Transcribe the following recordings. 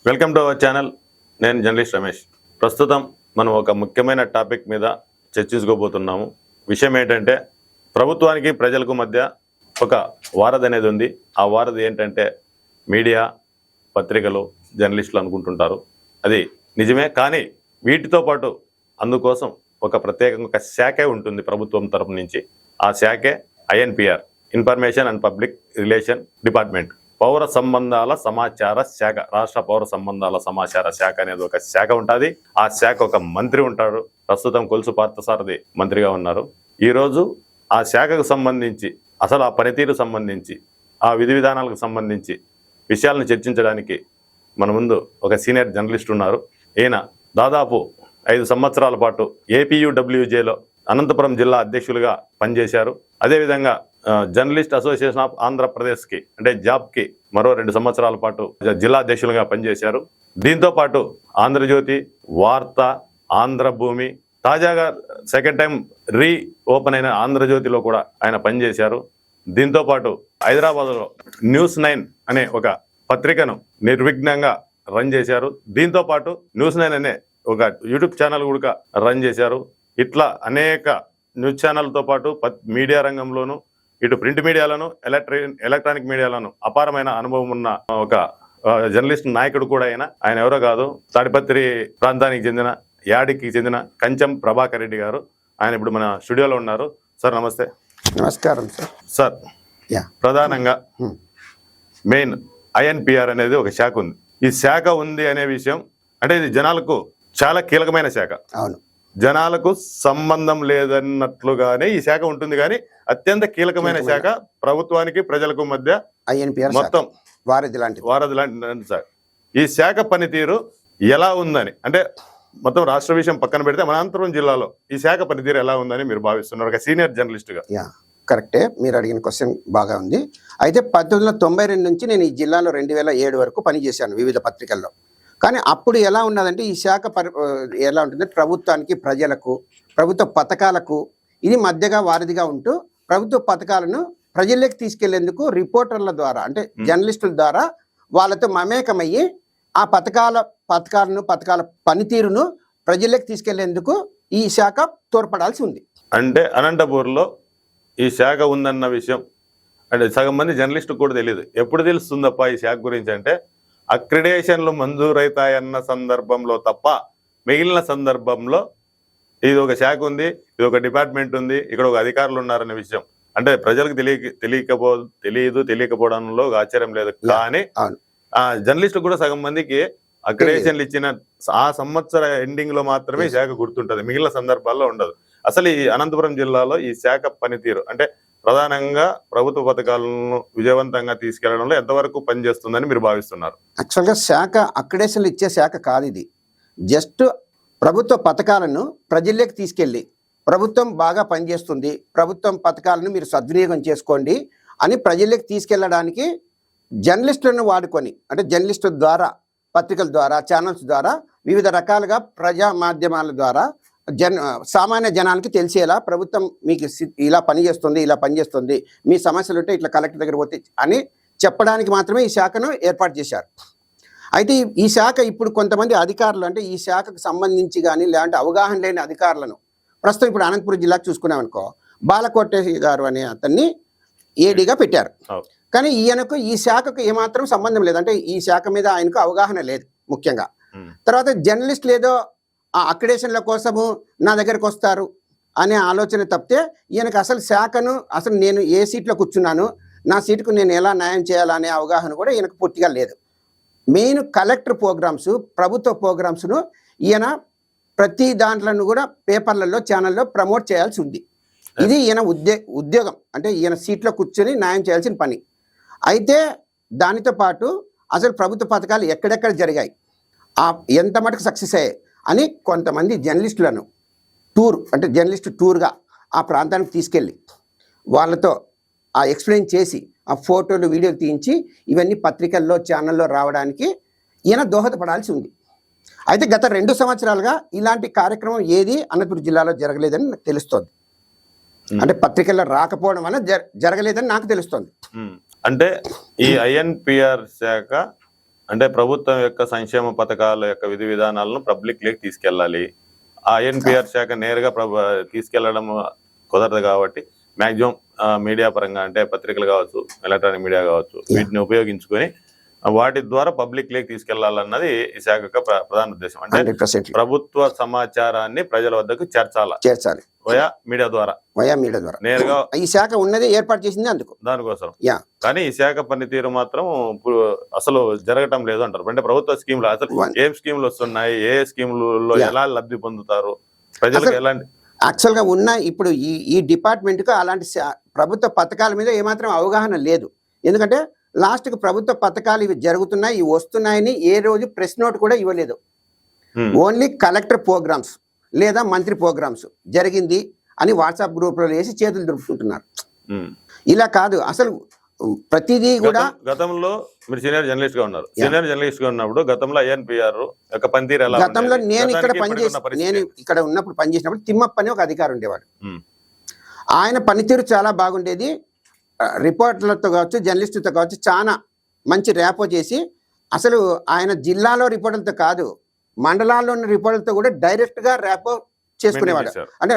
Welcome to our channel. నేను journalist Ramesh. ప్రస్తుతం మనం ఒక ముఖ్యమైన టాపిక్ మీద చర్చించుకోబోతున్నాము. విషయం ఏంటంటే ప్రభుత్వానికి ప్రజలకు మధ్య ఒక వారధి అనేది ఉంది. ఆ వారధి ఏంటంటే మీడియా, పత్రికలు, జర్నలిస్టులు అనుకుంటుంటారు. అది నిజమే. కానీ వీటితో పాటు అందుకోసం ఒక ప్రత్యేకంగా ఒక శాఖే ఉంటుంది ప్రభుత్వం తరపు నుంచి. ఆ శాఖే INPR, information and public relation department, పౌర సంబంధాల సమాచార శాఖ. రాష్ట్ర పౌర సంబంధాల సమాచార శాఖ అనేది ఒక శాఖ ఉంటుంది. ఆ శాఖ ఒక మంత్రి ఉంటాడు. ప్రస్తుతం కొలుసు పార్థసారథి మంత్రిగా ఉన్నారు. ఈరోజు ఆ శాఖకు సంబంధించి, అసలు ఆ పనితీరు సంబంధించి, ఆ విధి విధానాలకు సంబంధించి విషయాలను చర్చించడానికి మన ముందు ఒక సీనియర్ జర్నలిస్ట్ ఉన్నారు. ఈయన దాదాపు 5 సంవత్సరాల పాటు ఏపీయూడబ్ల్యూజేలో అనంతపురం జిల్లా అధ్యక్షులుగా పనిచేశారు. అదేవిధంగా జర్నలిస్ట్ అసోసియేషన్ ఆఫ్ ఆంధ్రప్రదేశ్కి అంటే జాబ్కి మరో 2 సంవత్సరాల పాటు జిల్లా అధ్యక్షులుగా పనిచేశారు. దీంతో పాటు ఆంధ్రజ్యోతి, వార్త, ఆంధ్రభూమి, తాజాగా సెకండ్ టైం ఓపెన్ అయిన ఆంధ్రజ్యోతిలో కూడా ఆయన పనిచేశారు. దీంతో పాటు హైదరాబాద్లో News9 అనే ఒక పత్రికను నిర్విఘ్నంగా రన్ చేశారు. దీంతో పాటు News9 అనే ఒక యూట్యూబ్ ఛానల్ కూడా రన్ చేశారు. ఇట్లా అనేక న్యూస్ ఛానల్తో పాటు మీడియా రంగంలోనూ, ఇటు ప్రింట్ మీడియాలను, ఎలక్ట్రానిక్ మీడియాలను అపారమైన అనుభవం ఉన్న ఒక జర్నలిస్ట్ నాయకుడు కూడా ఆయన ఎవరో కాదు, తాడిపత్రి ప్రాంతానికి చెందిన, యాడికి చెందిన కంచం ప్రభాకర్ రెడ్డి గారు. ఆయన ఇప్పుడు మన స్టూడియోలో ఉన్నారు. సార్ నమస్తే. నమస్కారం సార్. ప్రధానంగా మెయిన్ ఐఎన్పిఆర్ అనేది ఒక శాఖ ఉంది. ఈ శాఖ ఉంది అనే విషయం అంటే ఇది జనాలకు చాలా కీలకమైన శాఖ. అవును, జనాలకు సంబంధం లేదన్నట్లుగానే ఈ శాఖ ఉంటుంది. కానీ అత్యంత కీలకమైన శాఖ, ప్రభుత్వానికి ప్రజలకు మధ్య ఐఎన్పిఆర్ మొత్తం వారధి లాంటి సార్. ఈ శాఖ పనితీరు ఎలా ఉందని, అంటే మొత్తం రాష్ట్ర విషయం పక్కన పెడితే మన అనంతపురం జిల్లాలో ఈ శాఖ పనితీరు ఎలా ఉందని మీరు భావిస్తున్నారు ఒక సీనియర్ జర్నలిస్ట్ గా? కరెక్టే, మీరు అడిగిన క్వశ్చన్ బాగా ఉంది. అయితే 1992 నుంచి నేను ఈ జిల్లాలో 2007 వరకు పనిచేశాను వివిధ పత్రికల్లో. కానీ అప్పుడు ఎలా ఉన్నదంటే ఈ శాఖ ఎలా ఉంటుంది, ప్రభుత్వానికి, ప్రజలకు, ప్రభుత్వ పథకాలకు ఇది మధ్యగా వారధిగా ఉంటూ ప్రభుత్వ పథకాలను ప్రజల్లోకి తీసుకెళ్లేందుకు రిపోర్టర్ల ద్వారా అంటే జర్నలిస్టుల ద్వారా వాళ్ళతో మమేకమయ్యి ఆ పథకాల పనితీరును ప్రజల్లోకి తీసుకెళ్లేందుకు ఈ శాఖ తోడ్పడాల్సి ఉంది. అంటే అనంతపూర్లో ఈ శాఖ ఉందన్న విషయం అంటే సగం మంది జర్నలిస్టు కూడా తెలియదు. ఎప్పుడు తెలుస్తుందప్ప ఈ శాఖ గురించి అంటే అక్రిడేషన్లు మంజూరైతాయన్న సందర్భంలో తప్ప మిగిలిన సందర్భంలో ఇది ఒక శాఖ ఉంది, ఇది ఒక డిపార్ట్మెంట్ ఉంది, ఇక్కడ ఒక అధికారులు ఉన్నారనే విషయం అంటే ప్రజలకు తెలియకపోవడంలో ఆశ్చర్యం లేదు. కానీ జర్నలిస్టు కూడా సగం మందికి అక్రిడేషన్లు ఇచ్చిన ఆ సంవత్సర ఎండింగ్ లో మాత్రమే ఈ శాఖ గుర్తుంటది, మిగిలిన సందర్భాల్లో ఉండదు. అసలు ఈ అనంతపురం జిల్లాలో ఈ శాఖ పనితీరు అంటే ప్రధానంగా ప్రభుత్వ పథకాలను విజయవంతంగా తీసుకెళ్లడంలో ఎంతవరకు పనిచేస్తుందని మీరు భావిస్తున్నారు? యాక్చువల్గా శాఖ అక్రిడేషన్లు ఇచ్చే శాఖ కాదు ఇది. జస్ట్ ప్రభుత్వ పథకాలను ప్రజల్లోకి తీసుకెళ్ళి ప్రభుత్వం బాగా పనిచేస్తుంది, ప్రభుత్వం పథకాలను మీరు సద్వినియోగం చేసుకోండి అని ప్రజల్లోకి తీసుకెళ్ళడానికి జర్నలిస్టులను వాడుకొని అంటే జర్నలిస్టుల ద్వారా, పత్రికల ద్వారా, ఛానల్స్ ద్వారా, వివిధ రకాలుగా ప్రజా మాధ్యమాల ద్వారా సామాన్య జనానికి తెలిసేలా ప్రభుత్వం మీకు ఇలా పనిచేస్తుంది, మీ సమస్యలు ఉంటే ఇట్లా కలెక్టర్ దగ్గర పోతే అని చెప్పడానికి మాత్రమే ఈ శాఖను ఏర్పాటు చేశారు. అయితే ఈ శాఖ ఇప్పుడు కొంతమంది అధికారులు అంటే ఈ శాఖకు సంబంధించి కానీ లేదంటే అవగాహన లేని అధికారులను ప్రస్తుతం ఇప్పుడు అనంతపురం జిల్లాకు చూసుకున్నామనుకో, బాలకోటేశ్వరి గారు అనే అతన్ని ఏడీగా పెట్టారు. కానీ ఈయనకు ఈ శాఖకు ఏమాత్రం సంబంధం లేదు, అంటే ఈ శాఖ మీద ఆయనకు అవగాహన లేదు ముఖ్యంగా. తర్వాత జర్నలిస్టులు ఏదో ఆ అక్రిడేషన్ల కోసము నా దగ్గరకు వస్తారు అనే ఆలోచన తప్పితే ఈయనకు అసలు శాఖను, అసలు నేను ఏ సీట్లో కూర్చున్నాను, నా సీటుకు నేను ఎలా న్యాయం చేయాలనే అవగాహన కూడా ఈయనకు పూర్తిగా లేదు. మెయిన్ కలెక్టర్ ప్రోగ్రామ్స్, ప్రభుత్వ ప్రోగ్రామ్స్ను ఈయన ప్రతి దాంట్లను కూడా పేపర్లలో, ఛానల్లో ప్రమోట్ చేయాల్సి ఉంది. ఇది ఈయన ఉద్యోగం అంటే ఈయన సీట్లో కూర్చొని న్యాయం చేయాల్సిన పని. అయితే దానితో పాటు అసలు ప్రభుత్వ పథకాలు ఎక్కడెక్కడ జరిగాయి, ఎంత మటుకు సక్సెస్ అయ్యాయి అని కొంతమంది జర్నలిస్టులను జర్నలిస్ట్ టూర్గా ఆ ప్రాంతానికి తీసుకెళ్ళి వాళ్ళతో ఎక్స్ప్లెయిన్ చేసి ఆ ఫోటోలు, వీడియోలు తీయించి ఇవన్నీ పత్రికల్లో, ఛానల్లో రావడానికి ఈయన దోహదపడాల్సి ఉంది. అయితే గత 2 సంవత్సరాలుగా ఇలాంటి కార్యక్రమం ఏది అనంతపురం జిల్లాలో జరగలేదని నాకు తెలుస్తోంది. అంటే పత్రికల్లో రాకపోవడం వల్ల జరగలేదని నాకు తెలుస్తోంది. అంటే ఈ ఐఎన్పిఆర్ శాఖ అంటే ప్రభుత్వం యొక్క సంక్షేమ పథకాల యొక్క విధి విధానాలను పబ్లిక్ లేకి తీసుకెళ్ళాలి. ఆ ఎన్పిఆర్ శాఖ నేరుగా తీసుకెళ్లడం కుదరదు కాబట్టి మాక్సిమం మీడియా పరంగా అంటే పత్రికలు కావచ్చు, ఎలక్ట్రానిక్ మీడియా కావచ్చు, వీటిని ఉపయోగించుకొని వాటి ద్వారా పబ్లిక్ లేకి తీసుకెళ్లాలన్నది ఈ శాఖ యొక్క ప్రధాన ఉద్దేశం. అంటే 100% ప్రభుత్వ సమాచారాన్ని ప్రజల వద్దకు చేర్చాలి వయా మీడియా ద్వారా నేరుగా. ఈ శాఖ ఉన్నది ఏర్పాటు చేసింది అందుకు దానికోసం. యా కానీ ఈ శాఖ పనితీరు మాత్రం అసలు జరగటం లేదు అంటారు. అంటే ప్రభుత్వ స్కీములు అసలు ఏం స్కీములు వస్తున్నాయి, ఏ స్కీములలో ఎలా లబ్ధి పొందుతారు, ప్రజలకు ఎలాంటి యాక్చువల్ గా ఉన్న ఇప్పుడు ఈ డిపార్ట్మెంట్ కు అలాంటి ప్రభుత్వ పథకాల మీద ఏమాత్రం అవగాహన లేదు. ఎందుకంటే లాస్ట్ కు ప్రభుత్వ పథకాలు ఇవి జరుగుతున్నాయి, ఇవి వస్తున్నాయని ఏ రోజు ప్రెస్ నోట్ కూడా ఇవ్వలేదు. ఓన్లీ కలెక్టర్ ప్రోగ్రామ్స్ లేదా మంత్రి ప్రోగ్రామ్స్ జరిగింది అని వాట్సాప్ గ్రూప్ లో వేసి చేతులు దురుపుకుంటున్నారు. ఇలా కాదు, అసలు ప్రతిదీ కూడా. గతంలో మీరు సీనియర్ జర్నలిస్ట్ గా ఉన్నారు. సీనియర్ జర్నలిస్ట్ గా ఉన్నప్పుడు గతంలో ఐఎన్పిఆర్ యొక్క పనితీరు ఎలా? గతంలో నేను ఇక్కడ ఉన్నప్పుడు పనిచేసినప్పుడు తిమ్మప్ప అని ఒక అధికారి ఉండేవాడు. ఆయన పనితీరు చాలా బాగుండేది. రిపోర్టర్లతో కావచ్చు, జర్నలిస్టులతో కావచ్చు చాలా మంచి ర్యాపో చేసి, అసలు ఆయన జిల్లాలో రిపోర్టర్లతో కాదు, మండలాల్లో ఉన్న రిపోర్టర్లతో కూడా డైరెక్ట్ గా ర్యాపో చేసుకునేవాడు. అంటే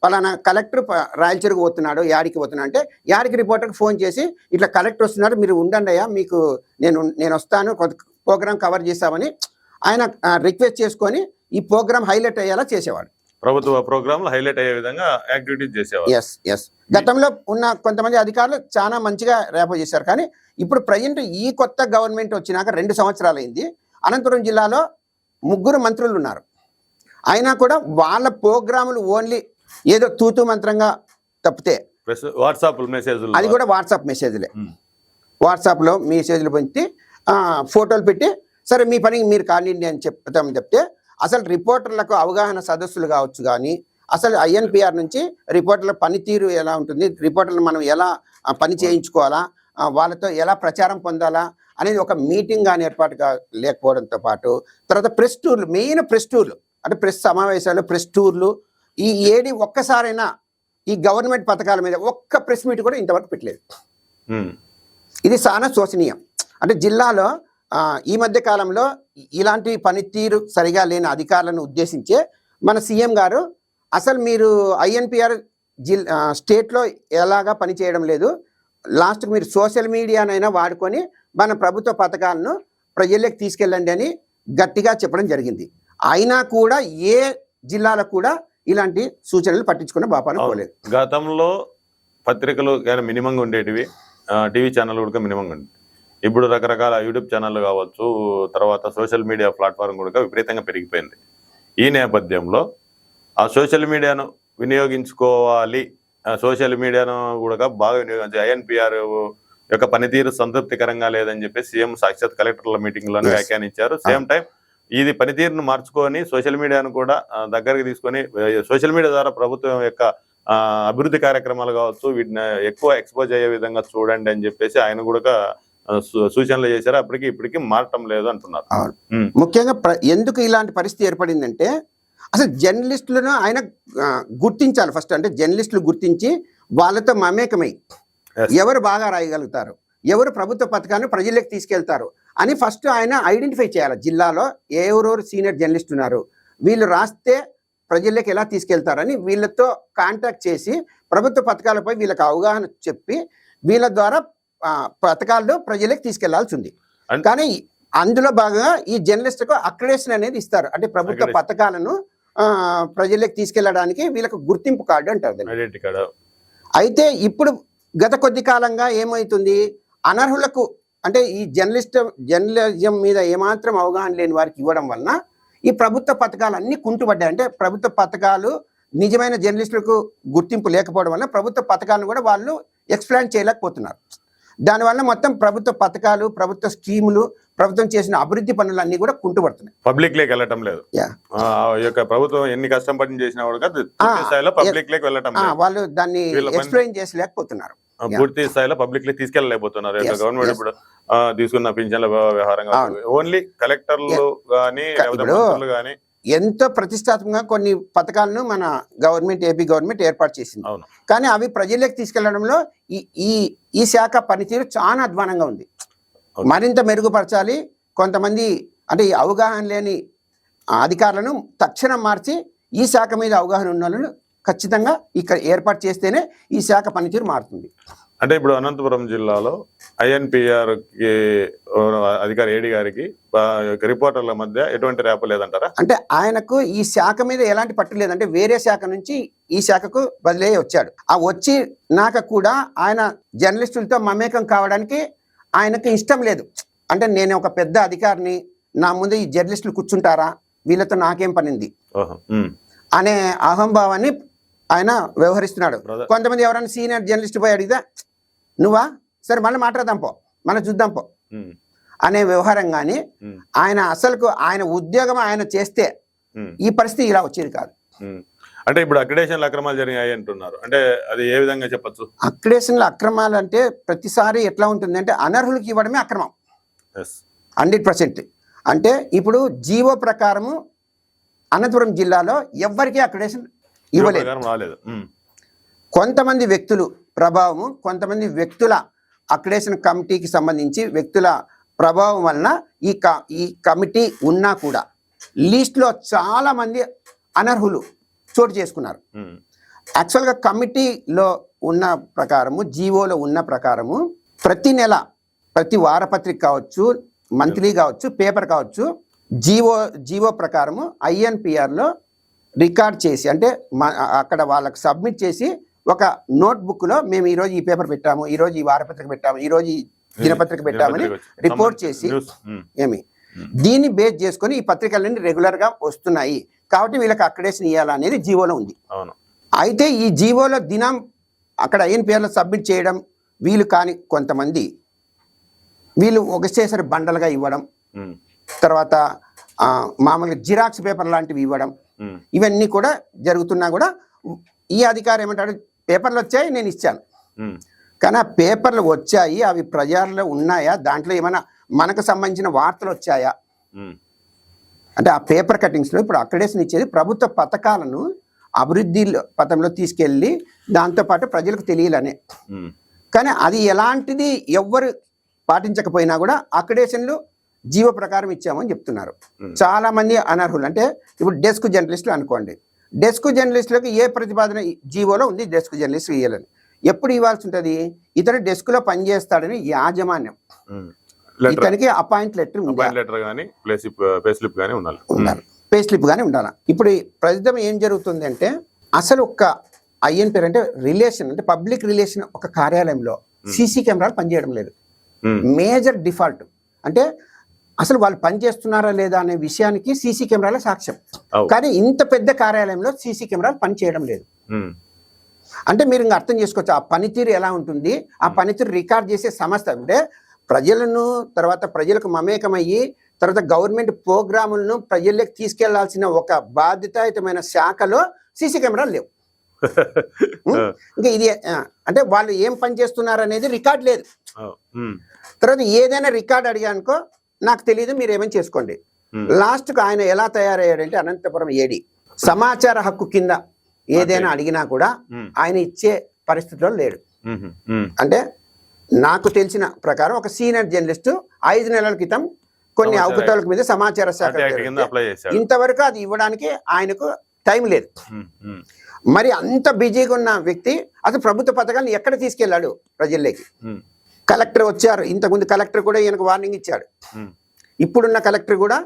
పలానా కలెక్టర్ రాయలచూరుకు పోతున్నాడు, యాడికి పోతున్నా అంటే యాడికి రిపోర్టర్కి ఫోన్ చేసి ఇట్లా కలెక్టర్ వస్తున్నాడు, మీరు ఉండండి అయ్యా, మీకు నేను వస్తాను, ప్రోగ్రామ్ కవర్ చేస్తామని ఆయన రిక్వెస్ట్ చేసుకొని ఈ ప్రోగ్రామ్ హైలైట్ అయ్యేలా చేసేవాడు. ప్రభుత్వ ప్రోగ్రాంలు హైలైట్ అయ్యే విధంగా యాక్టివిటీస్ చేసేవారు. ఎస్ గతంలో ఉన్న కొంతమంది అధికారులు చాలా మంచిగా ర్యాపో చేశారు. కానీ ఇప్పుడు ప్రజెంట్ ఈ కొత్త గవర్నమెంట్ వచ్చినాక 2 సంవత్సరాలు అయింది. అనంతపురం జిల్లాలో 3 మంత్రులు ఉన్నారు. అయినా కూడా వాళ్ళ ప్రోగ్రాములు ఓన్లీ ఏదో తూతూ మంత్రంగా తప్పితే వాట్సాప్ మెసేజ్లు, అది కూడా వాట్సాప్ మెసేజ్లే. వాట్సాప్లో మెసేజ్లు పెట్టి ఫోటోలు పెట్టి సరే మీ పని మీరు కానివ్వండి అని చెప్తామని చెప్తే, అసలు రిపోర్టర్లకు అవగాహన సదస్సులు కావచ్చు, కానీ అసలు ఐఎన్పిఆర్ నుంచి రిపోర్టర్ల పనితీరు ఎలా ఉంటుంది, రిపోర్టర్లు మనం ఎలా పని చేయించుకోవాలా, వాళ్ళతో ఎలా ప్రచారం పొందాలా అనేది ఒక మీటింగ్ కానీ ఏర్పాటు లేకపోవడంతో పాటు, తర్వాత ప్రెస్ టూర్లు, మెయిన్ ప్రెస్ టూర్లు అంటే ప్రెస్ సమావేశాలు, ప్రెస్ టూర్లు, ఈ ఏడి ఒక్కసారైనా ఈ గవర్నమెంట్ పథకాల మీద ఒక్క ప్రెస్ మీట్ కూడా ఇంతవరకు పెట్టలేదు. ఇది చాలా శోచనీయం. అంటే జిల్లాలో ఈ మధ్య కాలంలో ఇలాంటి పనితీరు సరిగా లేని అధికారులను ఉద్దేశించే మన సీఎం గారు అసలు మీరు ఐఎన్పిఆర్ స్టేట్లో ఎలాగా పనిచేయడం లేదు, లాస్ట్కి మీరు సోషల్ మీడియానైనా వాడుకొని మన ప్రభుత్వ పథకాలను ప్రజల్లోకి తీసుకెళ్ళండి అని గట్టిగా చెప్పడం జరిగింది. అయినా కూడా ఏ జిల్లాలకు కూడా ఇలాంటి సూచనలు పట్టించుకున్న బాపాను పోలేదు. గతంలో పత్రికలు మినిమంగా ఉండేటివి, టీవీ ఛానల్ కూడా మినిమంగా ఉండేవి. ఇప్పుడు రకరకాల యూట్యూబ్ ఛానళ్ళు కావచ్చు, తర్వాత సోషల్ మీడియా ప్లాట్ఫామ్ కూడా విపరీతంగా పెరిగిపోయింది. ఈ నేపథ్యంలో ఆ సోషల్ మీడియాను వినియోగించుకోవాలి, సోషల్ మీడియాను కూడా బాగా వినియోగించాలి. ఐఎన్పిఆర్ యొక్క పనితీరు సంతృప్తికరంగా లేదని చెప్పి సీఎం సాక్షాత్ కలెక్టర్ల మీటింగ్లోనే వ్యాఖ్యానించారు. సేమ్ టైం ఇది పనితీరును మార్చుకొని సోషల్ మీడియాను కూడా దగ్గరికి తీసుకొని సోషల్ మీడియా ద్వారా ప్రభుత్వం యొక్క అభివృద్ధి కార్యక్రమాలు కావచ్చు వీటిని ఎక్కువ ఎక్స్పోజ్ అయ్యే విధంగా చూడండి అని చెప్పేసి ఆయన కూడా సూచనలు చేశారు. అప్పటికి ఇప్పటికి మారటం లేదు అంటున్నారు. ముఖ్యంగా ఎందుకు ఇలాంటి పరిస్థితి ఏర్పడిందంటే, అసలు జర్నలిస్టులను ఆయన గుర్తించాలి ఫస్ట్. అంటే జర్నలిస్టులు గుర్తించి వాళ్ళతో మమేకమై ఎవరు బాగా రాయగలుగుతారు, ఎవరు ప్రభుత్వ పథకాన్ని ప్రజల్లోకి తీసుకెళ్తారు అని ఫస్ట్ ఆయన ఐడెంటిఫై చేయాలి. జిల్లాలో ఎవరెవరు సీనియర్ జర్నలిస్ట్ ఉన్నారు, వీళ్ళు రాస్తే ప్రజల్లోకి ఎలా తీసుకెళ్తారని వీళ్ళతో కాంటాక్ట్ చేసి ప్రభుత్వ పథకాలపై వీళ్ళకి అవగాహన చెప్పి వీళ్ళ ద్వారా పథకాలు ప్రజలకు తీసుకెళ్లాల్సి ఉంది. కానీ అందులో భాగంగా ఈ జర్నలిస్టుకు అక్రెడిటేషన్ అనేది ఇస్తారు. అంటే ప్రభుత్వ పథకాలను ప్రజలకు తీసుకెళ్లడానికి వీళ్ళకు గుర్తింపు కార్డు అంటారు. అయితే గత కొద్ది కాలంగా ఏమవుతుంది, అనర్హులకు అంటే ఈ జర్నలిజం మీద ఏమాత్రం అవగాహన లేని వారికి ఇవ్వడం వలన ఈ ప్రభుత్వ పథకాలు అన్ని కుంటుపడ్డాయి. అంటే ప్రభుత్వ పథకాలు నిజమైన జర్నలిస్టులకు గుర్తింపు లేకపోవడం వల్ల ప్రభుత్వ పథకాలను కూడా వాళ్ళు ఎక్స్ప్లెయిన్ చేయలేకపోతున్నారు. దానివల్ల మొత్తం ప్రభుత్వ పథకాలు, ప్రభుత్వ స్కీములు, ప్రభుత్వం చేసిన అభివృద్ధి పనులు అన్ని కూడా కుంటుపడుతున్నాయి, పబ్లిక్ లేకి వెళ్ళటం లేదు. ప్రభుత్వం ఎన్ని కష్టం పని చేసినా వాళ్ళు దాన్ని ఎక్స్ప్లెయిన్ చేసలేకపోతున్నారు, పూర్తి స్థాయిలో పబ్లిక్ ని తీసుకెళ్ళలేకపోతున్నారు. గవర్నమెంట్ ఇప్పుడు తీసుకున్న పింఛన్ల వ్యవహారం ఓన్లీ కలెక్టర్లు గానీ ఎంతో ప్రతిష్టాత్మకంగా కొన్ని పథకాలను మన ఏపీ గవర్నమెంట్ ఏర్పాటు చేసింది. కానీ అవి ప్రజలకు తీసుకెళ్లడంలో ఈ శాఖ పనితీరు చాలా అధ్వానంగా ఉంది. మరింత మెరుగుపరచాలి, కొంతమంది అంటే ఈ అవగాహన లేని అధికారులను తక్షణం మార్చి ఈ శాఖ మీద అవగాహన ఉన్న వాళ్ళను ఖచ్చితంగా ఇక్కడ ఏర్పాటు చేస్తేనే ఈ శాఖ పనితీరు మారుతుంది. అంటే ఇప్పుడు అనంతపురం జిల్లాలో INPR కి అధికారి ఏడి గారికి రిపోర్టర్ల మధ్య ఎటువంటి ర్యాప్ లేదంటారా? అంటే ఆయనకు ఈ శాఖ మీద ఎలాంటి పట్టు లేదంటే వేరే శాఖ నుంచి ఈ శాఖకు బదిలీ వచ్చాడు. ఆ వచ్చినాక కూడా ఆయన జర్నలిస్టులతో మమేకం కావడానికి ఆయనకు ఇష్టం లేదు. అంటే నేను ఒక పెద్ద అధికారిని, నా ముందు ఈ జర్నలిస్టులు కూర్చుంటారా, వీళ్ళతో నాకేం పనింది అనే అహంభావాన్ని ఆయన వ్యవహరిస్తున్నాడు. కొంతమంది ఎవరైనా సీనియర్ జర్నలిస్ట్ పోయి అడిగితే నువ్వా, సరే మళ్ళీ మాట్లాడదాం పో, మళ్ళీ చూద్దాం పో అనే వ్యవహారం. కానీ ఆయన అసలుకు ఆయన ఉద్యోగం ఆయన చేస్తే ఈ పరిస్థితి ఇలా వచ్చేది కాదు. అంటే ఇప్పుడు అక్రిడేషన్ల అక్రమాలు జరిగాయి అంటున్నారు, అంటే అది ఏ విధంగా చెప్పచ్చు? అక్రిడేషన్ల అక్రమాలు అంటే ప్రతిసారి ఎట్లా ఉంటుంది అంటే అనర్హులకు ఇవ్వడమే అక్రమం 100%. అంటే ఇప్పుడు జీవో ప్రకారము అనంతపురం జిల్లాలో ఎవ్వరికీ అక్రిడేషన్ ఇవ్వలేదు. కొంతమంది వ్యక్తులు ప్రభావము, కొంతమంది వ్యక్తుల అక్రిడేషన్ కమిటీకి సంబంధించి వ్యక్తుల ప్రభావం వలన ఈ కమిటీ ఉన్నా కూడా లిస్ట్లో చాలా మంది అనర్హులు చోటు చేసుకున్నారు. యాక్చువల్గా కమిటీలో ఉన్న ప్రకారము, జీవోలో ఉన్న ప్రకారము ప్రతి నెల, ప్రతి వారపత్రిక కావచ్చు, మంత్లీ కావచ్చు, పేపర్ కావచ్చు, జీవో ప్రకారము INPRలో రికార్డ్ చేసి, అంటే అక్కడ వాళ్ళకి సబ్మిట్ చేసి ఒక నోట్బుక్లో మేము ఈరోజు ఈ పేపర్ పెట్టాము, ఈరోజు ఈ వారపత్రిక పెట్టాము, ఈరోజు ఈ దినపత్రిక పెట్టామని రిపోర్ట్ చేసి దీన్ని బేస్ చేసుకొని ఈ పత్రికలన్నీ రెగ్యులర్గా వస్తున్నాయి కాబట్టి వీళ్ళకి అక్రిడేషన్ ఇవ్వాలనేది జీవోలో ఉంది. అయితే ఈ జీవోలో దినం అక్కడ INPRలో సబ్మిట్ చేయడం వీలు కాని కొంతమంది వీళ్ళు ఒకసారి బండలుగా ఇవ్వడం, తర్వాత మామూలుగా జిరాక్స్ పేపర్ లాంటివి ఇవ్వడం, ఇవన్నీ కూడా జరుగుతున్నా కూడా ఈ అధికారి ఏమంటాడు, పేపర్లు వచ్చాయి నేను ఇచ్చాను, కానీ ఆ పేపర్లు వచ్చాయి అవి ప్రజల్లో ఉన్నాయా, దాంట్లో ఏమైనా మనకు సంబంధించిన వార్తలు వచ్చాయా అంటే ఆ పేపర్ కటింగ్స్లో ఇప్పుడు అక్రిడేషన్ ఇచ్చేది ప్రభుత్వ పథకాలను అభివృద్ధి పథంలో తీసుకెళ్ళి దాంతోపాటు ప్రజలకు తెలియాలనే. కానీ అది ఎలాంటిది ఎవ్వరు పాటించకపోయినా కూడా అక్రిడేషన్లు జీవో ప్రకారం ఇచ్చామని చెప్తున్నారు. చాలా మంది అనర్హులు అంటే ఇప్పుడు డెస్క్ జర్నలిస్టులు అనుకోండి, డెస్క్ జర్నలిస్టులకు ఏ ప్రతిపాదన జీవోలో ఉంది డెస్క్ జర్నలిస్ట్ ఇవ్వాలని, ఎప్పుడు ఇవ్వాల్సి ఉంటుంది, ఇతను డెస్క్లో పనిచేస్తాడని యాజమాన్యం ఇతనికి అపాయింట్ లెటర్ ఉండాలి, పే స్లిప్ గానీ ఉండాలి. ఇప్పుడు ప్రస్తుతం ఏం జరుగుతుంది అంటే అసలు ఒక INPR అంటే రిలేషన్, అంటే పబ్లిక్ రిలేషన్ ఒక కార్యాలయంలో సీసీ కెమెరాలు పనిచేయడం లేదు. మేజర్ డిఫాల్ట్ అంటే అసలు వాళ్ళు పనిచేస్తున్నారా లేదా అనే విషయానికి సీసీ కెమెరాల సాక్ష్యం. కానీ ఇంత పెద్ద కార్యాలయంలో సీసీ కెమెరాలు పనిచేయడం లేదు. అంటే మీరు ఇంకా అర్థం చేసుకోవచ్చు ఆ పనితీరు ఎలా ఉంటుంది. ఆ పనితీరు రికార్డ్ చేసే సంస్థ అంటే ప్రజలను, తర్వాత ప్రజలకు మమేకమయ్యి తర్వాత గవర్నమెంట్ ప్రోగ్రాములను ప్రజల్లోకి తీసుకెళ్లాల్సిన ఒక బాధ్యతాయుతమైన శాఖలో సీసీ కెమెరాలు లేవు. ఇంకా ఇది అంటే వాళ్ళు ఏం పని చేస్తున్నారు అనేది రికార్డ్ లేదు. తర్వాత ఏదైనా రికార్డ్ అడిగానుకో నాకు తెలియదు, మీరు ఏమైనా చేసుకోండి. లాస్ట్కు ఆయన ఎలా తయారయ్యాడంటే అనంతపురం ఏడి సమాచార హక్కు కింద ఏదైనా అడిగినా కూడా ఆయన ఇచ్చే పరిస్థితిలో లేడు. అంటే నాకు తెలిసిన ప్రకారం ఒక సీనియర్ జర్నలిస్టు 5 నెలల క్రితం కొన్ని అవకతవకల మీద సమాచార శాఖ ఇంతవరకు అది ఇవ్వడానికి ఆయనకు టైం లేదు. మరి అంత బిజీగా ఉన్న వ్యక్తి అసలు ప్రభుత్వ పథకాలను ఎక్కడ తీసుకెళ్లాడు ప్రజల్లోకి? కలెక్టర్ వచ్చారు, ఇంతకుముందు కలెక్టర్ కూడా ఈయనకు వార్నింగ్ ఇచ్చాడు. ఇప్పుడున్న కలెక్టర్ కూడా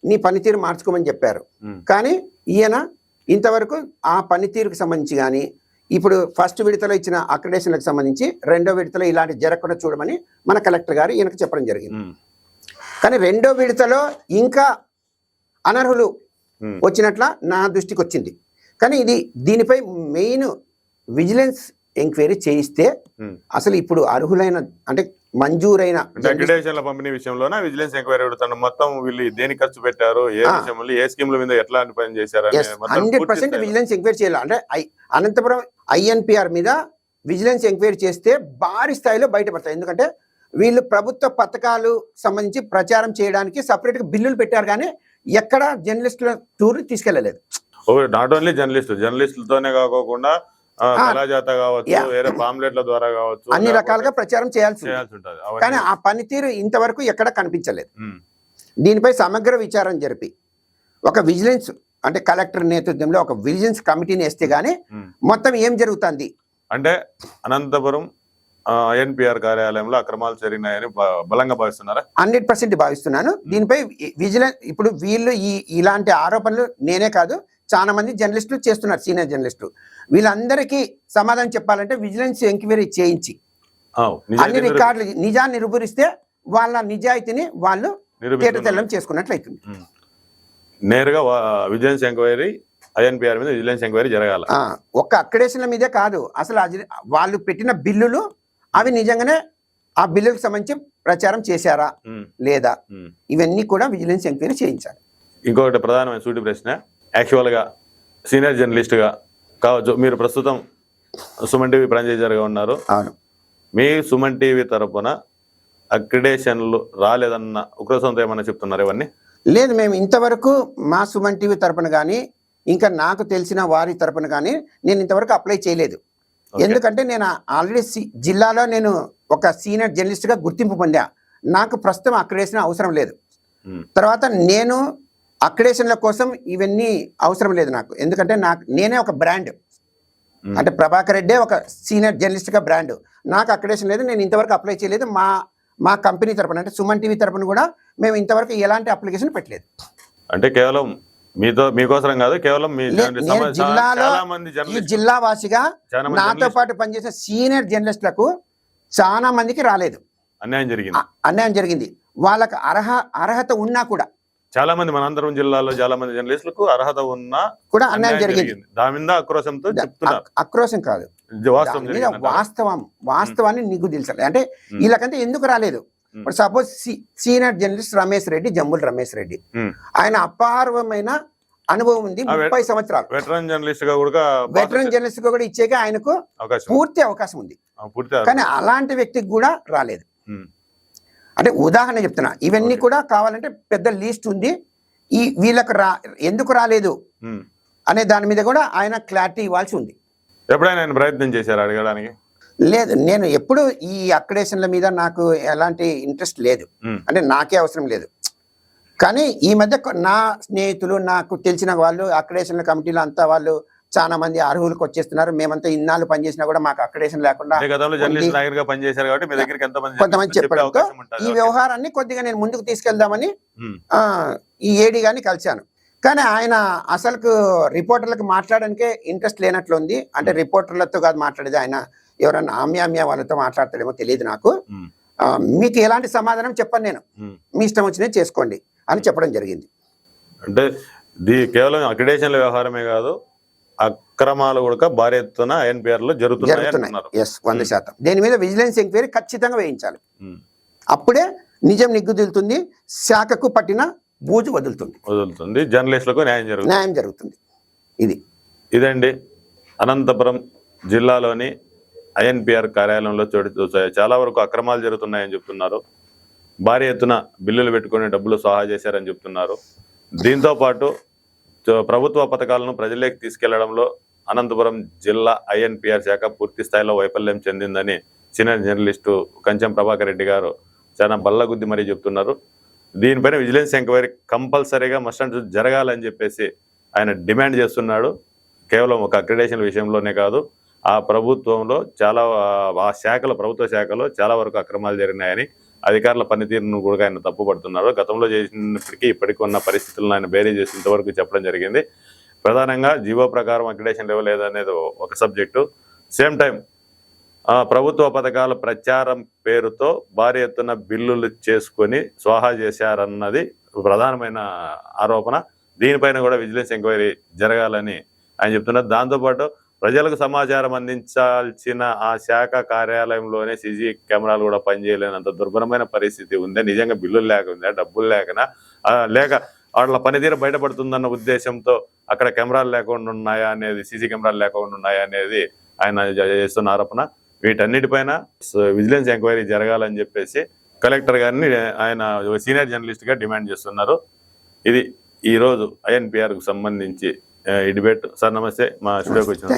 నీ పనితీరు మార్చుకోమని చెప్పారు. కానీ ఈయన ఇంతవరకు ఆ పనితీరుకు సంబంధించి కానీ ఇప్పుడు ఫస్ట్ విడతలో ఇచ్చిన అక్రిడేషన్లకు సంబంధించి రెండో విడతలో ఇలాంటి జరగకుండా చూడమని మన కలెక్టర్ గారు ఈయనకు చెప్పడం జరిగింది. కానీ రెండో విడతలో ఇంకా అనర్హులు వచ్చినట్ల నా దృష్టికి వచ్చింది. కానీ దీనిపై మెయిన్ విజిలెన్స్ ఎంక్వైరీ చేయిస్తే అసలు ఇప్పుడు అర్హులైన అంటే మంజూరైన పంపిణీ విషయంలోనే విజిలెన్స్ ఎంక్వైరీ అడుగుతాను. మొత్తం వీళ్ళు దేని ఖర్చు పెట్టారు, ఏ విషయంలో, ఏ స్కీమ్ల మీద ఎట్లా పని చేశారు 100% విజిలెన్స్ ఎంక్వైరీ చేయాలి. అంటే అనంతపురం INPR మీద విజిలెన్స్ ఎంక్వైరీ చేస్తే భారీ స్థాయిలో బయటపడతాయి. ఎందుకంటే వీళ్ళు ప్రభుత్వ పథకాలు సంబంధించి ప్రచారం చేయడానికి సపరేట్గా బిల్లులు పెట్టారు, కానీ ఎక్కడ జర్నలిస్టుల టూర్ తీసుకెళ్లలేదు. నాట్ ఓన్లీ జర్నలిస్టులతోనే కాకుండా కళాజాత కావచ్చు, వేరే పాంప్లెట్ల ద్వారా కావచ్చు, అన్ని రకాలుగా ప్రచారం చేయాల్సి ఉంటుంది. కానీ ఆ పనితీరు ఇంతవరకు ఎక్కడ కనిపించలేదు. దీనిపై సమగ్ర విచారణ జరిపి ఒక విజిలెన్స్ అంటే కలెక్టర్ నేతృత్వంలో ఒక విజిలెన్స్ కమిటీని వేస్తే గానీ మొత్తం ఏం జరుగుతుంది అంటే అనంతపురం ఎన్పిఆర్ కార్యాలయంలో అక్రమాలు జరిగినాయని బలంగా భావిస్తున్నారా? 100% భావిస్తున్నాను. దీనిపై విజిలెన్స్ ఇప్పుడు వీళ్ళు ఇలాంటి ఆరోపణలు నేనే కాదు చాలా మంది జర్నలిస్టులు చేస్తున్నారు, సీనియర్ జర్నలిస్టులు. వీళ్ళందరికీ సమాధానం చెప్పాలంటే విజిలెన్స్ ఎంక్వైరీ చేయించి అన్ని రికార్డులు నిజాన్ని నిరూపిస్తే వాళ్ళ నిజాయితీని వాళ్ళు తేటతెల్లం చేసుకున్నట్లయితుంది. నేరుగా విజిలెన్స్ ఎంక్వైరీ ఐఎన్పిఆర్ మీద విజిలెన్స్ ఎంక్వైరీ జరగాల. ఒక్క అక్రిడేషన్ల మీదే కాదు, అసలు వాళ్ళు పెట్టిన బిల్లులు అవి నిజంగానే ఆ బిల్లులకు సంబంధించి ప్రచారం చేశారా లేదా ఇవన్నీ కూడా విజిలెన్స్ ఎంక్వైరీ చేయించాలి. ఇంకొకటి ప్రధానమైన సూటి ప్రశ్న, యాక్చువల్గా సీనియర్ జర్నలిస్ట్గా కావచ్చు, మీరు ప్రస్తుతం సుమన్ టీవీ ఫ్రాంచైజర్గా ఉన్నారు. అవును. మీ సుమన్ టీవీ తరపున అక్రిడేషన్లు రాలేదన్న ఉక్రోషంతో ఏమన్నా చెప్తున్నారు? ఇవన్నీ లేదు, మేము ఇంతవరకు మా సుమన్ టీవీ తరపున కానీ ఇంకా నాకు తెలిసిన వారి తరపున కానీ నేను ఇంతవరకు అప్లై చేయలేదు. ఎందుకంటే నేను ఆల్రెడీ జిల్లాలో నేను ఒక సీనియర్ జర్నలిస్ట్గా గుర్తింపు పొందా. నాకు ప్రస్తుతం అక్రిడేషన్ అవసరం లేదు. తర్వాత నేను అక్రిడేషన్ల కోసం ఇవన్నీ అవసరం లేదు నాకు. ఎందుకంటే నేనే ఒక బ్రాండ్, అంటే ప్రభాకర్ రెడ్డే ఒక సీనియర్ జర్నలిస్ట్గా బ్రాండ్. నాకు అక్రిడేషన్ లేదు, నేను ఇంతవరకు అప్లై చేయలేదు. మా కంపెనీ తరపున అంటే సుమన్ టీవీ తరపున కూడా మేము ఇంతవరకు ఎలాంటి అప్లికేషన్ పెట్టలేదు. అంటే కేవలం మీకోసం కాదు, కేవలం జిల్లాలో ఈ జిల్లా వాసిగా నాతో పాటు పనిచేసిన సీనియర్ జర్నలిస్టులకు చాలా మందికి రాలేదు. అన్యాయం జరిగింది. వాళ్ళకి అర్హత ఉన్నా కూడా చాలా మంది మనందరం జిల్లాలో చాలా మంది జర్నలిస్టులకు అర్హత ఉన్నా కూడా అన్యాయం జరిగింది. దాని మీద అక్రోశంతో చెప్తున్నారు. అక్రోశం కాదు, వాస్తవాన్ని నీకు తెలుసాలి. అంటే వీళ్ళకంటే ఎందుకు రాలేదు? ఇప్పుడు suppose senior journalist Ramesh Reddy, jumble Ramesh Reddy, ఆయన అపారమైన అనుభవం ఉంది, 30 సంవత్సరాలు. వెటరన్ జర్నలిస్ట్ గా కూడా ఇచ్చేగా ఆయనకు పూర్తి అవకాశం ఉంది. కానీ అలాంటి వ్యక్తికి కూడా రాలేదు. అంటే ఉదాహరణ చెప్తున్నా, ఇవన్నీ కూడా కావాలంటే పెద్ద లిస్ట్ ఉంది. వీళ్ళకు ఎందుకు రాలేదు అనే దాని మీద కూడా ఆయన క్లారిటీ ఇవ్వాల్సి ఉంది. ఎప్పుడైనా ఆయన ప్రయత్నం చేశారు అడగడానికి? లేదు, నేను ఎప్పుడు ఈ అక్రిడేషన్ల మీద నాకు ఎలాంటి ఇంట్రెస్ట్ లేదు, అంటే నాకే అవసరం లేదు. కానీ ఈ మధ్య నా స్నేహితులు, నాకు తెలిసిన వాళ్ళు అక్రిడేషన్ల కమిటీలో అంతా వాళ్ళు చాలా మంది అర్హులకు వచ్చేస్తున్నారు. మేమంతా ఇన్నాళ్ళు పనిచేసినా కూడా మాకు అక్రిడేషన్ లేకుండా కొంతమంది చెప్పడంతో ఈ వ్యవహారాన్ని కొద్దిగా నేను ముందుకు తీసుకెళ్దామని ఈ ఏడీ గారిని కలిశాను. కానీ ఆయన అసలు రిపోర్టర్లకు మాట్లాడడానికే ఇంట్రెస్ట్ లేనట్లుంది. అంటే రిపోర్టర్లతో కాదు మాట్లాడేది, ఆయన ఎవరన్నా ఆమ్యామ్యా వాళ్ళతో మాట్లాడతాడేమో తెలియదు నాకు. మీకు ఎలాంటి సమాధానం చెప్పను, నేను మీ ఇష్టం వచ్చినది చేసుకోండి అని చెప్పడం జరిగింది. అంటే కేవలం అక్రిడేషన్ల వ్యవహారమే కాదు, అక్రమాలు కూడా భారీ ఎత్తున ఐఎన్పిఆర్ లో జరుగుతున్నాయి. 100%. దీని మీద విజిలెన్స్ ఎంక్వైరీ ఖచ్చితంగా వేయించాలి. అప్పుడే నిజం నిగ్గుదిలుతుంది, శాఖకు పట్టిన బూజు వదులుతుంది, జర్నలిస్టులకు న్యాయం జరుగుతుంది. ఇదండి అనంతపురం జిల్లాలోని ఐఎన్పిఆర్ కార్యాలయంలో చాలా వరకు అక్రమాలు జరుగుతున్నాయని చెప్తున్నారు. భారీ ఎత్తున బిల్లులు పెట్టుకుని డబ్బులు సహాయం చేశారని చెప్తున్నారు. దీంతో పాటు ప్రభుత్వ పథకాలను ప్రజల్లోకి తీసుకెళ్లడంలో అనంతపురం జిల్లా ఐఎన్పిఆర్ శాఖ పూర్తి స్థాయిలో వైఫల్యం చెందిందని సీనియర్ జర్నలిస్టు కంచెం ప్రభాకర్ రెడ్డి గారు చాలా బల్లగుద్ది మరీ చెప్తున్నారు. దీనిపైన విజిలెన్స్ ఎంక్వైరీ కంపల్సరీగా మస్ట్ జరగాలని చెప్పేసి ఆయన డిమాండ్ చేస్తున్నాడు. కేవలం ఒక అక్రిడేషన్ విషయంలోనే కాదు, ఆ ప్రభుత్వంలో ప్రభుత్వ శాఖలో చాలా వరకు అక్రమాలు జరిగినాయని, అధికారుల పనితీరును కూడా ఆయన తప్పుపడుతున్నారు. గతంలో చేసినప్పటికీ ఇప్పటికీ ఉన్న పరిస్థితులను ఆయన బేరీ చేసి ఇంతవరకు చెప్పడం జరిగింది. ప్రధానంగా జీవో ప్రకారం అక్రిడేషన్ లెవెల్ లేదనేది ఒక సబ్జెక్టు. సేమ్ టైం ప్రభుత్వ పథకాల ప్రచారం పేరుతో భారీ ఎత్తున బిల్లులు చేసుకొని స్వాహా చేశారన్నది ప్రధానమైన ఆరోపణ. దీనిపైన కూడా విజిలెన్స్ ఎంక్వైరీ జరగాలని ఆయన చెప్తున్నారు. దాంతోపాటు ప్రజలకు సమాచారం అందించాల్సిన ఆ శాఖ కార్యాలయంలోనే సీసీ కెమెరాలు కూడా పనిచేయలేనంత దుర్భరమైన పరిస్థితి ఉంది. నిజంగా బిల్లులు లేకుండా, డబ్బులు లేక వాళ్ళ పనితీరు బయటపడుతుందన్న ఉద్దేశంతో అక్కడ కెమెరాలు లేకుండా ఉన్నాయా అనేది, సీసీ కెమెరాలు లేకుండా ఉన్నాయా అనేది ఆయన చేస్తున్న ఆరోపణ. వీటన్నిటిపైన విజిలెన్స్ ఎంక్వైరీ జరగాలని చెప్పేసి కలెక్టర్ గారిని ఆయన సీనియర్ జర్నలిస్ట్గా డిమాండ్ చేస్తున్నారు. ఇది ఈరోజు ఐఎన్పిఆర్కు సంబంధించి ఈ డిబేట్. సార్ నమస్తే, మా స్టూడియోకి వచ్చిన